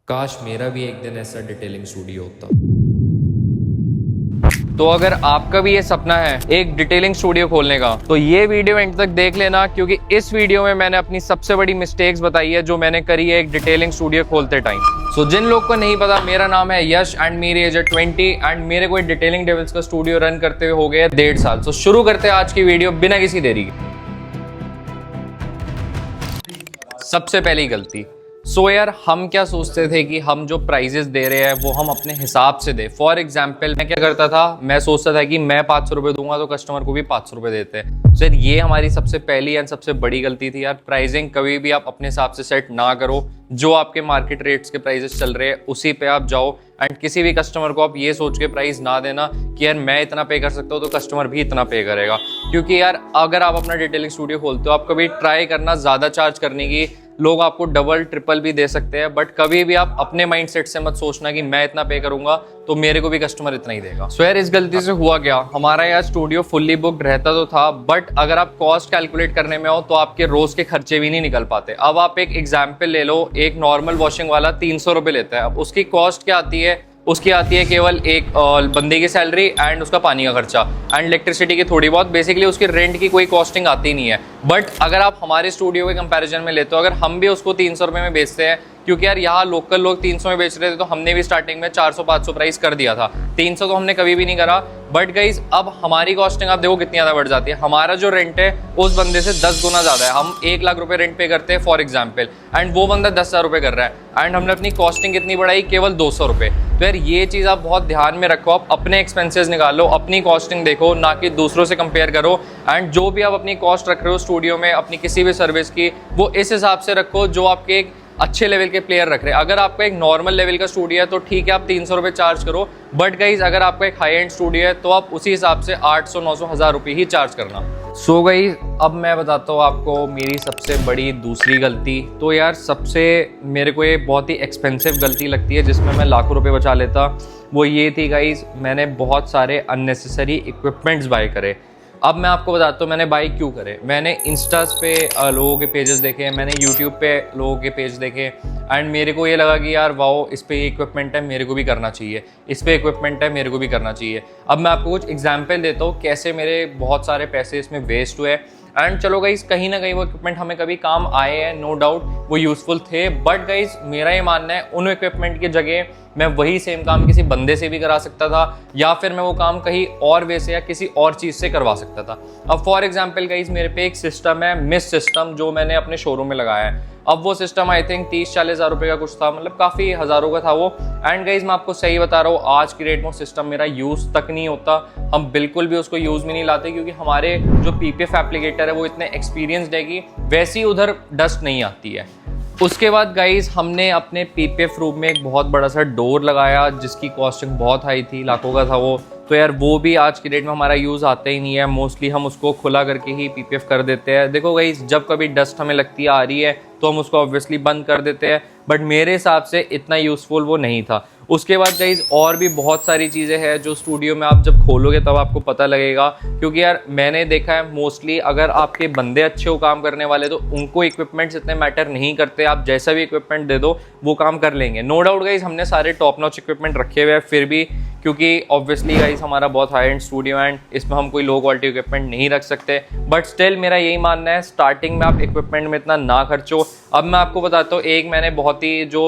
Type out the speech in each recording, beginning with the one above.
काश मेरा भी एक दिन ऐसा डिटेलिंग स्टूडियो होता। तो अगर आपका भी ये सपना है एक डिटेलिंग स्टूडियो खोलने का, तो ये वीडियो एंड तक देख लेना, क्योंकि इस वीडियो में मैंने अपनी सबसे बड़ी मिस्टेक्स बताई है जो मैंने करी है एक डिटेलिंग स्टूडियो खोलते टाइम। सो जिन लोग को नहीं पता, मेरा नाम है यश एंड मेरी एज है 20 एंड मेरे को डिटेलिंग डेविल्स का स्टूडियो रन करते हुए हो गए 1.5 साल। सो शुरू करते हैं आज की वीडियो बिना किसी देरी के। सबसे पहली गलती, यार हम क्या सोचते थे कि हम जो प्राइजेस दे रहे हैं वो हम अपने हिसाब से दे। फॉर एग्जाम्पल मैं क्या करता था, मैं सोचता था कि मैं 500 रुपये दूंगा तो कस्टमर को भी 500 रुपये देते हैं। सर ये हमारी सबसे पहली एंड सबसे बड़ी गलती थी यार। प्राइसिंग कभी भी आप अपने हिसाब से सेट ना करो। जो आपके मार्केट रेट्स के प्राइजेस चल रहे हैं उसी पे आप जाओ एंड किसी भी कस्टमर को आप ये सोच के प्राइस ना देना कि यार मैं इतना पे कर सकता हूँ तो कस्टमर भी इतना पे करेगा। क्योंकि यार अगर आप अपना डिटेलिंग स्टूडियो खोलते हो, आप कभी ट्राई करना ज़्यादा चार्ज करने की, लोग आपको डबल ट्रिपल भी दे सकते हैं, बट कभी भी आप अपने माइंडसेट से मत सोचना कि मैं इतना पे करूंगा तो मेरे को भी कस्टमर इतना ही देगा। सो यार इस गलती से हुआ क्या, हमारा यार स्टूडियो फुल्ली बुक्ड रहता तो था, बट अगर आप कॉस्ट कैलकुलेट करने में हो तो आपके रोज के खर्चे भी नहीं निकल पाते। अब आप एक एग्जाम्पल ले लो, एक नॉर्मल वॉशिंग वाला 300 रुपये लेता है। अब उसकी कॉस्ट क्या आती है, उसकी आती है केवल एक बंदे की सैलरी एंड उसका पानी का खर्चा एंड इलेक्ट्रिसिटी की थोड़ी बहुत, बेसिकली उसकी रेंट की कोई कॉस्टिंग आती नहीं है। बट अगर आप हमारे स्टूडियो के कंपैरिजन में लेते हो, अगर हम भी उसको 300 रुपये में बेचते हैं, क्योंकि यार यहाँ लोकल लोग 300 में बेच रहे थे तो हमने भी स्टार्टिंग में 400-500 प्राइस कर दिया था। 300 तो हमने कभी भी नहीं करा। बट गाइज अब हमारी कॉस्टिंग आप देखो कितनी ज़्यादा बढ़ जाती है। हमारा जो रेंट है उस बंदे से 10 गुना ज़्यादा है। हम 1 लाख रुपए रेंट पे करते हैं फॉर एग्जाम्पल, एंड वो बंदा 10,000 रुपये कर रहा है एंड हमने अपनी कॉस्टिंग कितनी बढ़ाई, केवल 200 रुपये। तो यार ये चीज़ आप बहुत ध्यान में रखो, आप अपने एक्सपेंसेस निकालो, अपनी कॉस्टिंग देखो, ना कि दूसरों से कंपेयर करो। एंड जो भी आप अपनी कॉस्ट रख रहे हो स्टूडियो में अपनी किसी भी सर्विस की, वो इस हिसाब से रखो जो आपके एक अच्छे लेवल के प्लेयर रख रहे हैं। अगर आपका एक नॉर्मल लेवल का स्टूडियो है तो ठीक है आप 300 रुपये चार्ज करो, बट गाइज अगर आपका एक हाई एंड स्टूडियो है तो आप उसी हिसाब से 800, 900, 1000 रुपये ही चार्ज करना। सो गाइज अब मैं बताता हूँ आपको मेरी सबसे बड़ी दूसरी गलती। तो यार सबसे मेरे को ये बहुत ही एक्सपेंसिव गलती लगती है जिसमें मैं लाखों रुपये बचा लेता, वो ये थी गाइज, मैंने बहुत सारे अननेसेसरी इक्विपमेंट्स बाय करे। अब मैं आपको बताता हूँ मैंने बाई क्यों करे। मैंने इंस्टास पे लोगों के पेजेस देखे, मैंने यूट्यूब पे लोगों के पेज देखे एंड मेरे को ये लगा कि यार वाओ इस पे इक्विपमेंट है मेरे को भी करना चाहिए, इस पे इक्विपमेंट है मेरे को भी करना चाहिए। अब मैं आपको कुछ एग्जांपल देता हूँ कैसे मेरे बहुत सारे पैसे इसमें वेस्ट हुए। एंड चलो गाइज कहीं ना कहीं वो इक्विपमेंट हमें कभी काम आए हैं, नो डाउट वो यूजफुल थे, बट गाइज मेरा ये मानना है उन इक्विपमेंट की जगह मैं वही सेम काम किसी बंदे से भी करा सकता था, या फिर मैं वो काम कहीं और वे से या किसी और चीज़ से करवा सकता था। अब फॉर एग्जाम्पल गाइज मेरे पे एक सिस्टम है, मिस सिस्टम, जो मैंने अपने शोरूम में लगाया है। अब वो सिस्टम आई थिंक 30-40 हज़ार रुपये का कुछ था, मतलब काफ़ी हज़ारों का था वो। एंड गाइज मैं आपको सही बता रहा हूँ, आज की डेट में वो सिस्टम मेरा यूज़ तक नहीं होता, हम बिल्कुल भी उसको यूज़ में नहीं लाते, क्योंकि हमारे जो पीपीएफ एप्लीकेटर है वो इतने एक्सपीरियंसड है कि वैसी उधर डस्ट नहीं आती है। उसके बाद गाइज हमने अपने पीपीएफ रूम में एक बहुत बड़ा सा डोर लगाया जिसकी कॉस्टिंग बहुत हाई थी, लाखों का था वो। तो यार वो भी आज की डेट में हमारा यूज़ आता ही नहीं है, मोस्टली हम उसको खुला करके ही पीपीएफ कर देते हैं। देखो गाइज जब कभी डस्ट हमें लगती आ रही है तो हम उसको ऑब्वियसली बंद कर देते हैं, बट मेरे हिसाब से इतना यूज़फुल वो नहीं था। उसके बाद गाइज और भी बहुत सारी चीज़ें हैं जो स्टूडियो में आप जब खोलोगे तब आपको पता लगेगा, क्योंकि यार मैंने देखा है मोस्टली अगर आपके बंदे अच्छे हो काम करने वाले तो उनको इक्विपमेंट्स इतने मैटर नहीं करते, आप जैसा भी इक्विपमेंट दे दो वो काम कर लेंगे। नो डाउट गाइज हमने सारे टॉप नॉच इक्विपमेंट रखे हुए हैं, फिर भी क्योंकि ऑब्वियसली गाइज हमारा बहुत हाई एंड स्टूडियो एंड इसमें हम कोई लो क्वालिटी इक्विपमेंट नहीं रख सकते, बट स्टिल मेरा यही मानना है स्टार्टिंग में आप इक्विपमेंट में इतना ना खर्चो। अब मैं आपको बताता हूँ एक मैंने बहुत ही जो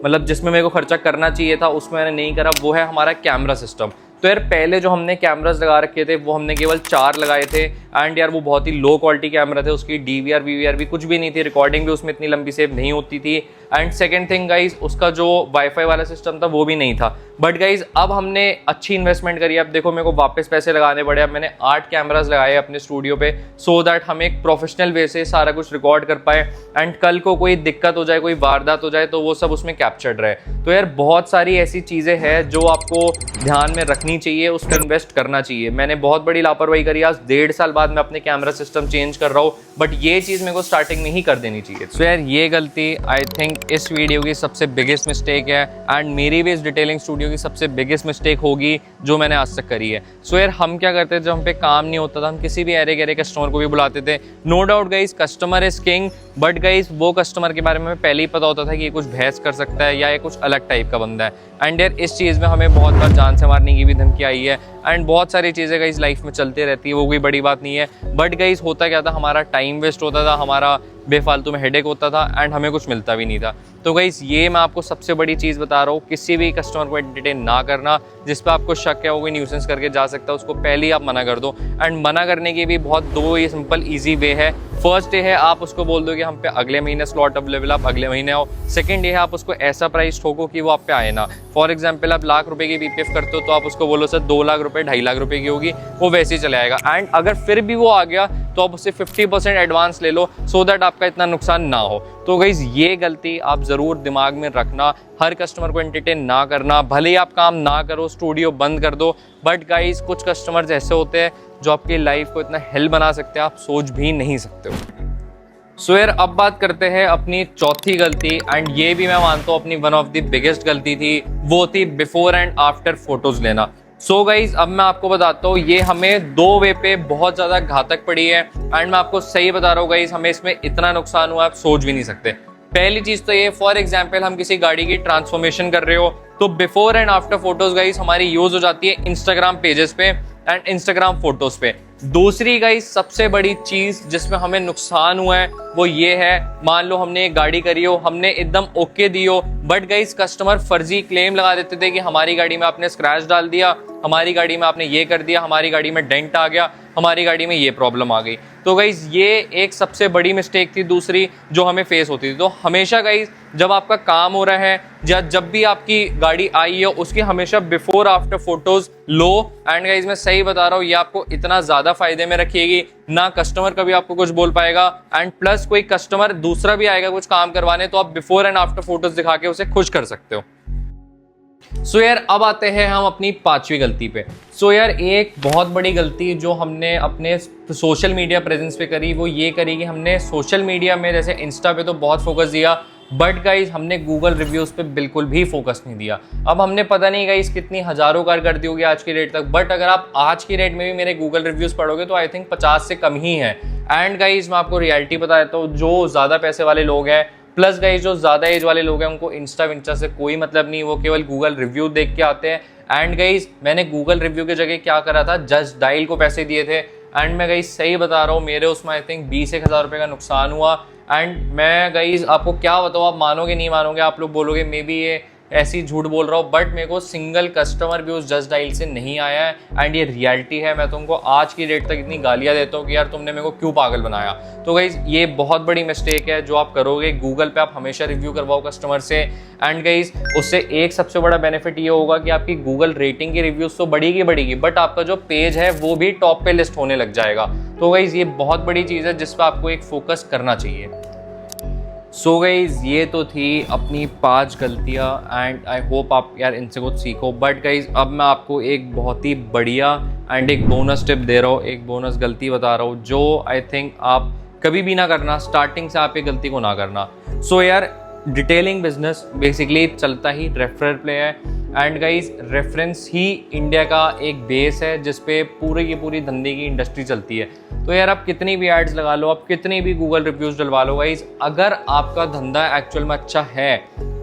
मतलब जिसमें मेरे को खर्चा करना चाहिए था उसमें मैंने नहीं करा, वो है हमारा कैमरा सिस्टम। तो यार पहले जो हमने कैमरास लगा रखे थे वो हमने केवल 4 लगाए थे एंड यार वो बहुत ही लो क्वालिटी कैमरा थे, उसकी डीवीआर वीवीआर भी कुछ भी नहीं थी, रिकॉर्डिंग भी उसमें इतनी लंबी सेव नहीं होती थी। एंड सेकंड थिंग गाइज उसका जो वाईफाई वाला सिस्टम था वो भी नहीं था। बट गाइज अब हमने अच्छी इन्वेस्टमेंट करी, अब देखो मेरे को वापस पैसे लगाने पड़े। अब मैंने 8 कैमरास लगाए अपने स्टूडियो पे सो दैट हम एक प्रोफेशनल वे से सारा कुछ रिकॉर्ड कर पाए एंड कल को कोई दिक्कत हो जाए, कोई वारदात हो जाए तो वो सब उसमें कैप्चर्ड रहे। तो यार बहुत सारी ऐसी चीज़ें हैं जो आपको ध्यान में रखनी चाहिए, उसमें इन्वेस्ट करना चाहिए। मैंने बहुत बड़ी लापरवाही करी, आज 1.5 साल बाद मैं अपने कैमरा सिस्टम चेंज कर रहा हूँ, बट ये चीज़ मेरे को स्टार्टिंग में ही कर देनी चाहिए। सो यार ये गलती आई थिंक इस वीडियो की सबसे बिगेस्ट मिस्टेक है एंड मेरी भी इस डिटेलिंग स्टूडियो की सबसे बिगेस्ट मिस्टेक होगी जो मैंने आज तक करी है। सो यार हम क्या करते थे, जब हम पे काम नहीं होता था हम किसी भी एरे गहरे कस्टमर को भी बुलाते थे। No doubt guys customer is king, but guys वो कस्टमर के बारे में हमें पहले ही पता होता था कि ये कुछ बहस कर सकता है या ये कुछ अलग टाइप का बंदा है। एंड यार इस चीज़ में हमें बहुत बार जान से मारने की भी धमकी आई है एंड बहुत सारी चीज़ें गाइस लाइफ में चलती रहती है, वो कोई बड़ी बात नहीं है। बट गाइस होता क्या था, हमारा टाइम वेस्ट होता था, हमारा बेफालतू में हेडेक होता था एंड हमें कुछ मिलता भी नहीं था। तो गाइस ये मैं आपको सबसे बड़ी चीज़ बता रहा हूँ, किसी भी कस्टमर को एंटरटेन ना करना। जिस पे आपको शक है वो कोई न्यूसेंस करके जा सकता है, उसको पहले ही आप मना कर दो। एंड मना करने की भी बहुत दो ये सिंपल ईजी वे है। फर्स्ट डे है आप उसको बोल दो कि हम पे अगले महीने स्लॉट अवेलेबल, आप अगले महीने आओ। सेकंड डे है आप उसको ऐसा प्राइस ठोको कि वो आप पे आए ना। फॉर एग्जाम्पल आप लाख रुपए की बीपीएफ करते हो तो आप उसको बोलो सर 2 लाख रुपए 2.5 लाख रुपए की होगी, वो वैसे ही चले आएगा। एंड अगर फिर भी वो आ गया तो आप उससे 50% एडवांस ले लो सो दैट आपका इतना नुकसान ना हो। तो गाइस ये गलती आप ज़रूर दिमाग में रखना, हर कस्टमर को एंटरटेन ना करना। भले ही आप काम ना करो, स्टूडियो बंद कर दो, बट गाइस कुछ कस्टमर्स ऐसे होते हैं जो आपकी लाइफ को इतना हेल बना सकते हैं आप सोच भी नहीं सकते हो। सो यार अब बात करते हैं अपनी चौथी गलती, एंड ये भी मैं मानता हूँ अपनी वन ऑफ द बिगेस्ट गलती थी, वो थी बिफोर एंड आफ्टर फोटोज लेना। सो गाइज अब मैं आपको बताता हूँ ये हमें 2 वे पे बहुत ज़्यादा घातक पड़ी है। एंड मैं आपको सही बता रहा हूँ गाइज, हमें इसमें इतना नुकसान हुआ आप सोच भी नहीं सकते। पहली चीज़ तो ये, फॉर एग्जाम्पल हम किसी गाड़ी की ट्रांसफॉर्मेशन कर रहे हो तो before and after photos guys हमारी यूज हो जाती है इंस्टाग्राम पेजेस पे एंड इंस्टाग्राम फोटोज पे। दूसरी गाइज सबसे बड़ी चीज जिसमें हमें नुकसान हुआ है वो ये है, मान लो हमने एक गाड़ी करी हो, हमने एकदम ओके दी हो, बट गाइज कस्टमर फर्जी क्लेम लगा देते थे कि हमारी गाड़ी में आपने स्क्रैच डाल दिया, हमारी गाड़ी में आपने ये कर दिया, हमारी गाड़ी में डेंट आ गया, हमारी गाड़ी में ये प्रॉब्लम आ गई। तो गाइज ये एक सबसे बड़ी मिस्टेक थी दूसरी जो हमें फेस होती थी। तो हमेशा गाइज जब आपका काम हो रहा है या जब भी आपकी गाड़ी आई है उसकी हमेशा before after photos low. And guys मैं सही बता रहा हूँ ये आपको इतना ज्यादा फायदे में रखिएगी ना, कस्टमर कभी आपको कुछ बोल पाएगा एंड प्लस कोई कस्टमर दूसरा भी आएगा कुछ काम करवाने तो आप बिफोर एंड आफ्टर फोटोज दिखा के उसे खुश कर सकते हो। सो यार अब आते हैं हम अपनी 5वीं गलती पे। सो यार एक बहुत बड़ी गलती जो हमने अपने सोशल मीडिया प्रेजेंस पे करी वो ये करी कि हमने सोशल मीडिया में जैसे इंस्टा पे तो बहुत फोकस दिया, बट गाइज हमने गूगल रिव्यूज़ पे बिल्कुल भी फोकस नहीं दिया। अब हमने पता नहीं गाइज कितनी हज़ारों कार कर दी होगी आज की रेट तक, बट अगर आप आज की रेट में भी मेरे गूगल रिव्यूज़ पढ़ोगे तो आई थिंक 50 से कम ही है। एंड गाइज मैं आपको रियलिटी बता देता हूँ, जो ज़्यादा पैसे वाले लोग हैं प्लस गाइज जो ज़्यादा एज वाले लोग हैं उनको इंस्टा से कोई मतलब नहीं, वो केवल गूगल रिव्यू देख के आते हैं। एंड गाइज मैंने गूगल रिव्यू की जगह क्या करा था, जस्ट डायल को पैसे दिए थे। एंड मैं गाइज सही बता रहा हूँ मेरे उसमें आई थिंक 20-1 हज़ार रुपये का नुकसान हुआ। एंड मैं गाइज आपको क्या बताऊँ, आप मानोगे नहीं मानोगे, आप लोग बोलोगे मे बी ये ऐसी झूठ बोल रहा हूँ, बट मेरे को सिंगल कस्टमर भी उस जस्ट डायल से नहीं आया है। एंड ये रियलिटी है, मैं तुमको आज की डेट तक इतनी गालियाँ देता हूँ कि यार तुमने मेरे को क्यों पागल बनाया। तो गाइज ये बहुत बड़ी मिस्टेक है जो आप करोगे, गूगल पे आप हमेशा रिव्यू करवाओ कस्टमर से। एंड गाइज उससे एक सबसे बड़ा बेनिफिट ये होगा कि आपकी गूगल रेटिंग की रिव्यूज तो बढ़ेगी, बट आपका जो पेज है वो भी टॉप पे लिस्ट होने लग जाएगा। तो गाइज ये बहुत बड़ी चीज़ है जिस पर आपको एक फोकस करना चाहिए। सो गाइज ये तो थी अपनी 5 गलतियाँ एंड आई होप आप यार इनसे कुछ सीखो। बट गाइज अब मैं आपको एक बहुत ही बढ़िया एंड एक बोनस टिप दे रहा हूँ, एक बोनस गलती बता रहा हूँ जो आई थिंक आप कभी भी ना करना, स्टार्टिंग से आप ये गलती को ना करना। सो यार डिटेलिंग बिजनेस बेसिकली चलता ही रेफरल पे है। And guys reference he India का एक बेस है जिसपे पूरी की पूरी धंधे की इंडस्ट्री चलती है। तो यार आप कितनी भी एड्स लगा लो, आप कितनी भी गूगल रिव्यूज डलवा लो गाइज, अगर आपका धंधा एक्चुअल में अच्छा है,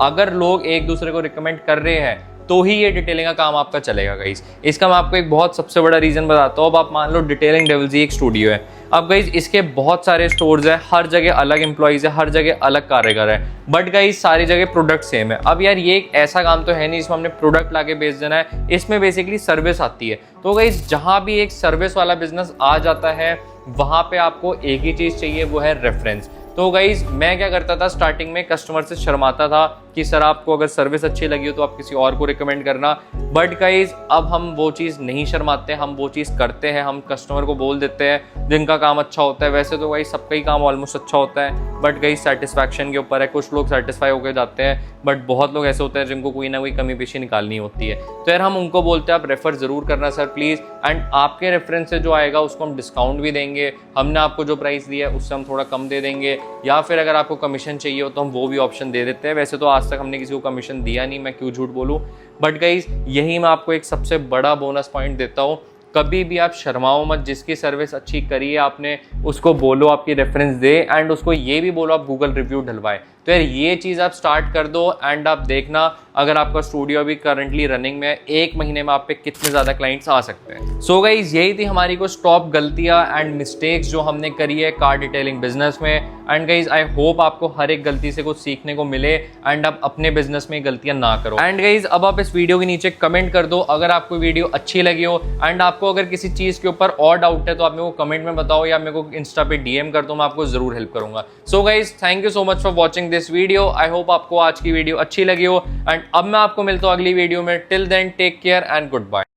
अगर लोग एक दूसरे को रिकमेंड कर रहे हैं तो ही ये डिटेलिंग का काम आपका चलेगा गाइज। इसका मैं आपको एक बहुत सबसे बड़ा रीजन बताता हूँ। अब आप मान लो डिटेलिंग डेविल्स एक स्टूडियो है, अब गाइज इसके बहुत सारे स्टोर्स है, हर जगह अलग एम्प्लॉइज है, हर जगह अलग कारीगर है, बट गाइज सारी जगह प्रोडक्ट सेम है। अब यार ये एक ऐसा काम तो है नहीं जिसमें हमने प्रोडक्ट लाके बेच देना है, इसमें बेसिकली सर्विस आती है। तो गाइज जहाँ भी एक सर्विस वाला बिजनेस आ जाता है वहाँ पे आपको एक ही चीज़ चाहिए, वो है रेफरेंस। तो गाइज मैं क्या करता था, स्टार्टिंग में कस्टमर से शर्माता था कि सर आपको अगर सर्विस अच्छी लगी हो तो आप किसी और को रिकमेंड करना, बट गाइज अब हम वो चीज़ नहीं शर्माते, हम वो चीज़ करते हैं, हम कस्टमर को बोल देते हैं जिनका काम अच्छा होता है। वैसे तो गाइज सबका ही काम ऑलमोस्ट अच्छा होता है, बट गाइज सेटिस्फैक्शन के ऊपर है, कुछ लोग सेटिस्फाई होकर जाते हैं, बट बहुत लोग ऐसे होते हैं जिनको कोई ना कोई कमी पेशी निकालनी होती है। तो यार हम उनको बोलते हैं आप रेफर ज़रूर करना सर प्लीज़, एंड आपके रेफरेंस से जो आएगा उसको हम डिस्काउंट भी देंगे, हमने आपको जो प्राइस दिया है उससे हम थोड़ा कम दे देंगे। या फिर अगर आपको कमीशन चाहिए हो तो हम वो भी ऑप्शन दे देते हैं। वैसे तो आज तक हमने किसी को कमीशन दिया नहीं, मैं क्यों झूठ बोलूँ, बट गाइज यही मैं आपको एक सबसे बड़ा बोनस पॉइंट देता हूँ, कभी भी आप शर्माओ मत। जिसकी सर्विस अच्छी करी है आपने उसको बोलो आपकी रेफरेंस दे, एंड उसको ये भी बोलो आप गूगल रिव्यू डलवाए। तो यार ये चीज़ आप स्टार्ट कर दो एंड आप देखना अगर आपका स्टूडियो अभी करंटली रनिंग में है, 1 महीने में आप पे कितने ज़्यादा क्लाइंट्स आ सकते हैं। सो गाइज यही थी हमारी कुछ टॉप गलतियाँ एंड मिस्टेक्स जो हमने करी है कार डिटेलिंग बिजनेस में। एंड गाइज आई होप आपको हर एक गलती से कुछ सीखने को मिले एंड आप अपने बिजनेस में गलतियाँ ना करो। एंड गाइज अब आप इस वीडियो के नीचे कमेंट कर दो अगर आपको वीडियो अच्छी लगी हो, एंड आपको अगर किसी चीज़ के ऊपर और डाउट है तो आप मेरे को कमेंट में बताओ या मेरे को इंस्टा पे DM कर दो, मैं आपको जरूर हेल्प करूंगा। So guys thank you so much for watching this video. I hope आपको आज की वीडियो अच्छी लगी हो, एंड अब मैं आपको मिलता हूँ अगली वीडियो में। Till then take care and good bye.